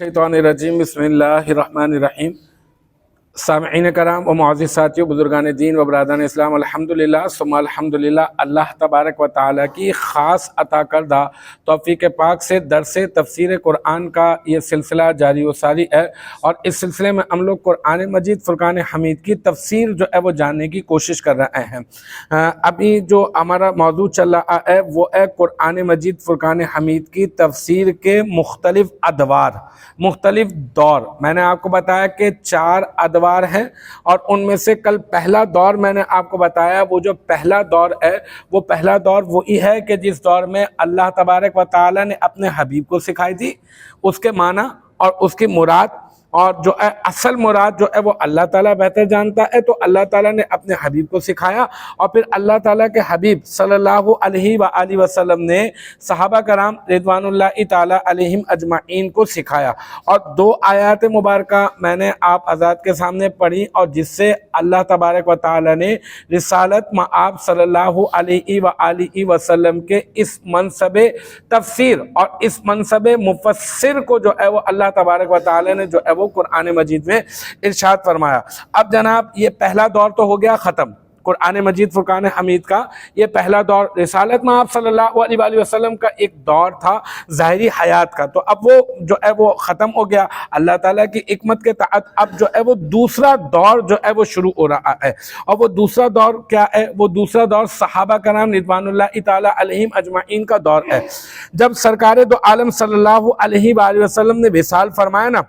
शैतानिर्रजीम बिस्मिल्लाहिर्रहमानिर्रहीम। सामईन कराम व मुअज़्ज़िज़ साथियों, बुजुर्गान दीन व बरादरान इस्लाम, अल्हम्दुलिल्लाह सुम्मा अल्हम्दुलिल्लाह। अल्लाह तबारक व तआला की ख़ास अता करदा तौफ़ीक़ पाक से दरस तफ़सीर कुरान का ये सिलसिला जारी व सारी है, और इस सिलसिले में हम लोग कुरान मजीद फ़ुरक़ान हमीद की तफ़सीर जो है वो जानने की कोशिश कर रहे हैं। अभी जो हमारा मौजू चल रहा है वो है कुरान मजीद फ़ुरक़ान हमीद की तफ़सीर के मुख्तलिफ़ अदवार, मुख्तलिफ़ दौर। मैंने आपको बताया कि 4 अदवार हैं, और उनमें से कल पहला दौर मैंने आपको बताया, वो जो पहला दौर है वो पहला दौर वही है कि जिस दौर में अल्लाह तबारक व तआला ने अपने हबीब को सिखाई थी, उसके माना और उसकी मुराद, और जो है असल मुराद जो है वो अल्लाह ताला बेहतर जानता है। तो अल्लाह ताला ने अपने हबीब को सिखाया, और फिर अल्लाह ताला के हबीब सल्लल्लाहु अलैहि वसल्लम ने सहाबा कराम रिदवानुल्लाहि ताला अलैहिम अजमाइन को सिखाया। और 2 आयत मुबारका मैंने आप आज़ाद के सामने पढ़ी, और जिससे अल्लाह तबारक व तआला ने रिसालत मआब सल्लल्लाहु अलैहि वसल्लम के इस मनसबे तफसीर और इस मनसबे मुफस्सिर को जो है वो अल्लाह तबारक व तआला ने जो है वो कुरान मजीद में इरशाद फरमाया। अब जनाब ये पहला दौर तो हो गया ख़त्म, कुरान मजीद फ़ुरक़ान हमीद का ये पहला दौर। रिसालत में आप सल्लल्लाहु अलैहि वसल्लम का एक दौर था ज़ाहिरी हयात का, तो अब वो जो है वो ख़त्म हो गया। अल्लाह ताला की हिकमत के तहत अब जो है वो दूसरा दौर जो है वो शुरू हो रहा है, और वो दूसरा दौर क्या है? वो दूसरा दौर सहाबा कराम रिदवानुल्लाहि ताला अलैहिम अजमाइन का दौर है। जब सरकार दो आलम सल्लल्लाहु अलैहि वसल्लम ने विसाल फरमाया ना,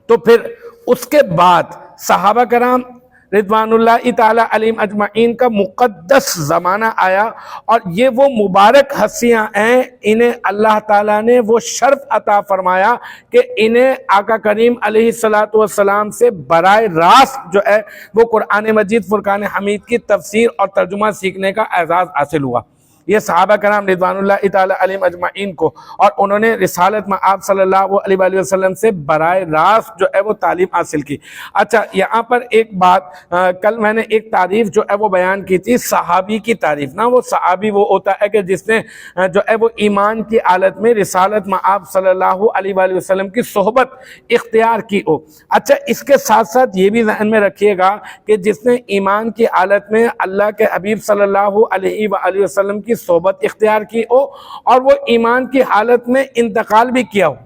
तो फिर उसके बाद सहाबा कराम रिदवानुल्लाहि ताला अलैहिम अजमाइन का मुक़द्दस ज़माना आया, और ये वो मुबारक हस्तियाँ हैं, इन्हें अल्लाह ताला ने वो शर्फ अता फरमाया कि इन्हें आका करीम अलैहिस्सलातु वस्सलाम से बराए रास्त जो है वो कुरान मजीद फ़ुरक़ान हमीद की तफसीर और तर्जुमा सीखने का एजाज़ हासिल हुआ। ये सहाबा कराम रिदवानुल्लाहि ताला अलैहिम अजमाइन को, और उन्होंने रिसालत में आप सल्लल्लाहु अलैहि वसल्लम से बराए रास्त जो है वो तालीम हासिल की। अच्छा, यहाँ पर एक बात, कल मैंने एक तारीफ़ जो है वो बयान की थी, सहाबी की तारीफ़ ना। वो सहाबी वो होता है कि जिसने जो है वो ईमान की हालत में रिसालत में आप सल्लल्लाहु अलैहि वसल्लम की सोहबत इख्तियार की हो। अच्छा, इसके साथ साथ ये भी ज़हन में रखिएगा कि जिसने ईमान की हालत में अल्लाह के हबीब सल्लल्लाहु अलैहि वसल्लम की सोहबत इख्तियार की हो, और वो ईमान की हालत में इंतकाल भी किया हो।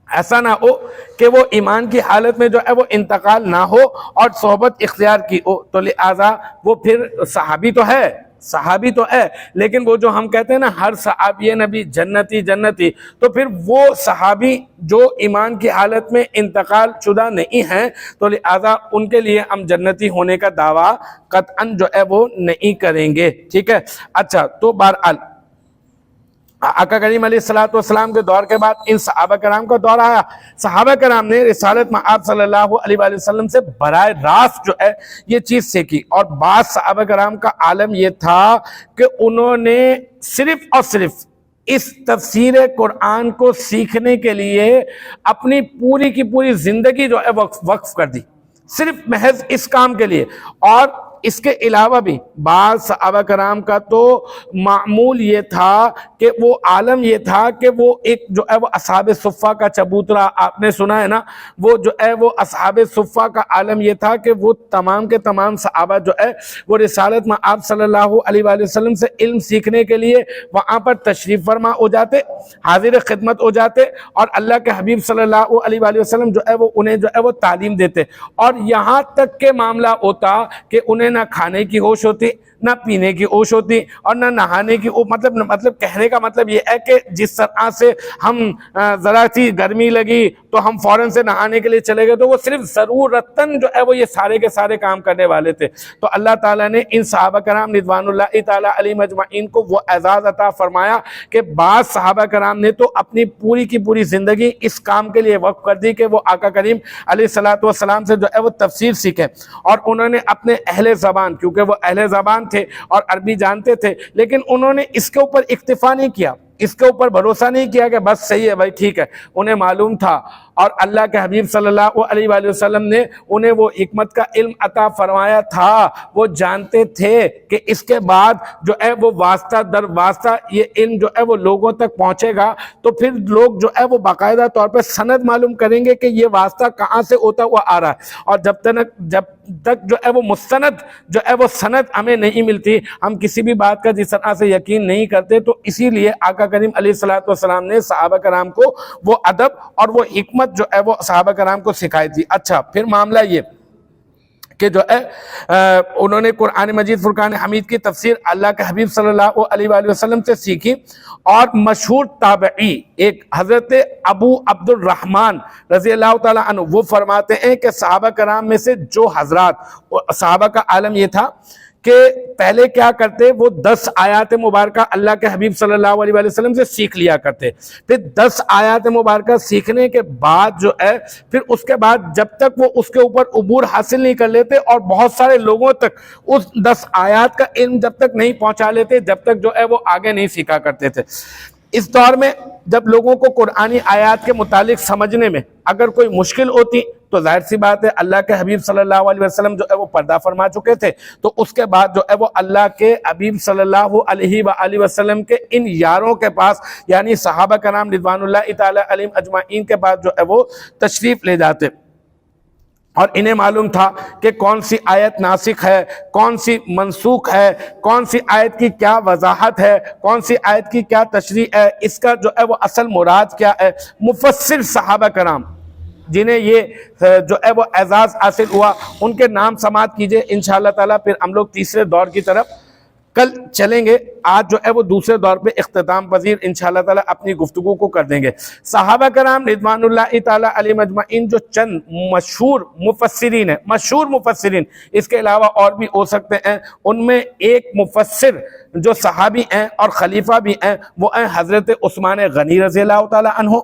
ऐसा ना हो कि वो ईमान की हालत में जो है वो इंतकाल ना हो और सोहबत इख्तियार की हो, तो लिहाजा वो फिर सहाबी तो है, सहाबी तो है, लेकिन वो जो हम कहते हैं ना हर सहाबी नबी जन्नती जन्नती, तो फिर वो सहाबी जो ईमान की हालत में इंतकाल शुदा नहीं है, तो लिहाजा उनके लिए हम जन्नती होने का दावा कतअन जो है वो नहीं करेंगे। ठीक है। अच्छा, तो बहरहाल आका करीम अलैहिस्सलातु वस्सलाम के दौर के बाद इन सहाबा कराम का दौर आया। सहाबा कराम ने रिसालत में आप सल्लल्लाहु अलैहि वसल्लम से बराए रास्त जो है ये चीज़ सीखी, और बाद सहाबा कराम का आलम ये था कि उन्होंने सिर्फ और सिर्फ इस तफसीर कुरान को सीखने के लिए अपनी पूरी की पूरी ज़िंदगी जो है वक्फ कर दी, सिर्फ महज इस काम के लिए। और इसके अलावा भी बाद सहाबा कराम का तो मामूल ये था कि वो आलम ये था कि वो एक जो है वो असहाबे सुफ़ा का चबूतरा, आपने सुना है ना, वो जो है वो असहाबे सुफ़ा का आलम ये था कि वो तमाम के तमाम सहाबा जो है वो रिसालत में आप सल्लल्लाहु अलैहि वसल्लम से इल्म सीखने के लिए वहाँ पर तशरीफ़ फरमा हो जाते, हाजिर खिदमत हो जाते, और अल्लाह के हबीब सल्लल्लाहु अलैहि वसल्लम जो है वो उन्हें जो है वो तालीम देते। और यहाँ तक के मामला होता कि उन्हें ना खाने की होश होती, ना पीने की होश होती, और ना नहाने की। मतलब कहने का मतलब ये है कि जिस तरह से हम ज़रा सी गर्मी लगी तो हम फ़ौरन से नहाने के लिए चले गए, तो वो सिर्फ ज़रूरतन जो है वो ये सारे के सारे काम करने वाले थे। तो अल्लाह ताला ने इन सहाबा कराम रिदवानुल्लाहि ताला अलैहिम अजमाइन को वो एजाज़ अता फरमाया कि बाद सहाबा कराम ने तो अपनी पूरी की पूरी ज़िंदगी इस काम के लिए वक्फ कर दी कि वो आका करीम अलैहिस्सलातु वस्सलाम से जो है वो तफसीर सीखें। और उन्होंने अपने अहले ज़बान, क्योंकि वो अहले ज़बान थे और अरबी जानते थे, लेकिन उन्होंने इसके ऊपर इक्तिफा नहीं किया। اس کے اوپر بھروسہ نہیں کیا کہ بس صحیح ہے بھائی ٹھیک ہے، انہیں معلوم تھا اور اللہ کے حبیب صلی اللہ علیہ وآلہ وسلم نے انہیں وہ حکمت کا علم عطا فرمایا تھا، وہ جانتے تھے کہ اس کے بعد جو ہے وہ واسطہ در واسطہ یہ علم جو ہے وہ لوگوں تک پہنچے گا، تو پھر لوگ جو ہے وہ باقاعدہ طور پہ سند معلوم کریں گے کہ یہ واسطہ کہاں سے ہوتا ہوا آ رہا ہے، اور جب تک جو ہے وہ مستند جو ہے وہ سند ہمیں نہیں ملتی، ہم کسی بھی بات کا جس طرح سے یقین نہیں کرتے۔ تو اسی لیے آقا کریم علیہ السلام نے صحابہ کرام کو وہ ادب اور وہ حکمت جو ہے وہ صحابہ کرام کو سکھائی تھی۔ اچھا، پھر معاملہ یہ کہ جو ہے انہوں نے قرآن مجید فرقان حمید کی تفسیر اللہ کے حبیب صلی اللہ علیہ وآلہ وسلم سے سیکھی، اور مشہور تابعی ایک حضرت ابو عبد الرحمن رضی اللہ تعالیٰ عنہ وہ فرماتے ہیں کہ صحابہ کرام میں سے جو حضرات، صحابہ کا عالم یہ تھا کہ پہلے کیا کرتے، وہ 10 آیات مبارکہ اللہ کے حبیب صلی اللہ علیہ وآلہ وسلم سے سیکھ لیا کرتے، پھر 10 آیات مبارکہ سیکھنے کے بعد جو ہے پھر اس کے بعد جب تک وہ اس کے اوپر عبور حاصل نہیں کر لیتے اور بہت سارے لوگوں تک اس 10 آیات کا علم جب تک نہیں پہنچا لیتے، جب تک جو ہے وہ آگے نہیں سیکھا کرتے تھے۔ اس دور میں جب لوگوں کو قرآنی آیات کے متعلق سمجھنے میں اگر کوئی مشکل ہوتی تو ظاہر سی بات ہے اللہ کے حبیب صلی اللہ علیہ وسلم جو ہے وہ پردہ فرما چکے تھے، تو اس کے بعد جو ہے وہ اللہ کے حبیب صلی اللہ علیہ وآلہ وسلم کے ان یاروں کے پاس یعنی صحابہ کرام رضوان اللہ تعالی علیہم اجمعین کے پاس جو ہے وہ تشریف لے جاتے، اور انہیں معلوم تھا کہ کون سی آیت ناسخ ہے، کون سی منسوخ ہے، کون سی آیت کی کیا وضاحت ہے، کون سی آیت کی کیا تشریح ہے، اس کا جو ہے وہ اصل مراد کیا ہے۔ مفسر صحابہ کرام جنہیں یہ جو ہے وہ اعزاز حاصل ہوا، ان کے نام سماعت کیجئے انشاءاللہ تعالیٰ، پھر ہم لوگ تیسرے دور کی طرف کل چلیں گے۔ آج جو ہے وہ دوسرے دور پہ اختتام پذیر انشاءاللہ تعالیٰ اپنی گفتگو کو کر دیں گے۔ صحابہ کرام رضوان اللہ تعالیٰ علیہم اجمعین جو چند مشہور مفسرین ہیں، مشہور مفسرین، اس کے علاوہ اور بھی ہو سکتے ہیں، ان میں ایک مفسر جو صحابی ہیں اور خلیفہ بھی ہیں وہ ہیں حضرت عثمان غنی رضی اللہ تعالیٰ عنہ،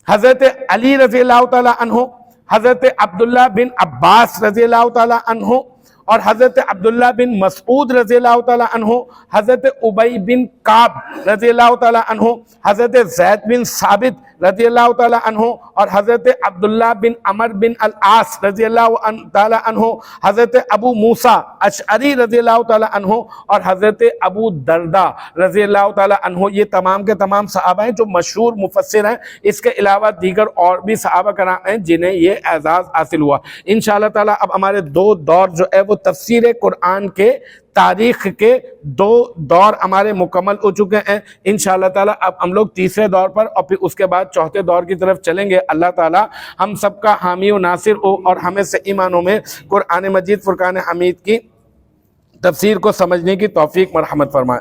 حضرت علی رضی اللہ تعالیٰ عنہ، حضرت عبداللہ بن عباس رضی اللہ تعالیٰ عنہ، اور حضرت عبداللہ بن مسعود رضی اللہ تعالیٰ عنہ، حضرت ابی بن کعب رضی اللہ تعالیٰ عنہ، حضرت زید بن ثابت رضی اللہ تعالیٰ عنہ، اور حضرت عبداللہ بن عمر بن العاص رضی اللہ تعالیٰ عنہ، حضرت ابو موسیٰ اشعری رضی اللہ تعالیٰ عنہ، اور حضرت ابو درداء رضی اللہ تعالیٰ عنہ۔ یہ تمام کے تمام صحابہ ہیں جو مشہور مفسر ہیں۔ اس کے علاوہ دیگر اور بھی صحابہ کرام ہیں جنہیں یہ اعزاز حاصل ہوا۔ انشاءاللہ تعالیٰ اب ہمارے 2 دور جو ہے وہ تفسیر قرآن کے تاریخ کے 2 دور ہمارے مکمل ہو چکے ہیں۔ انشاءاللہ تعالیٰ اب ہم لوگ تیسرے دور پر اور پھر اس کے بعد چوتھے دور کی طرف چلیں گے۔ اللہ تعالیٰ ہم سب کا حامی و ناصر ہو اور ہمیں صحیح معنوں میں قرآن مجید فرقان حمید کی تفسیر کو سمجھنے کی توفیق مرحمت فرمائے۔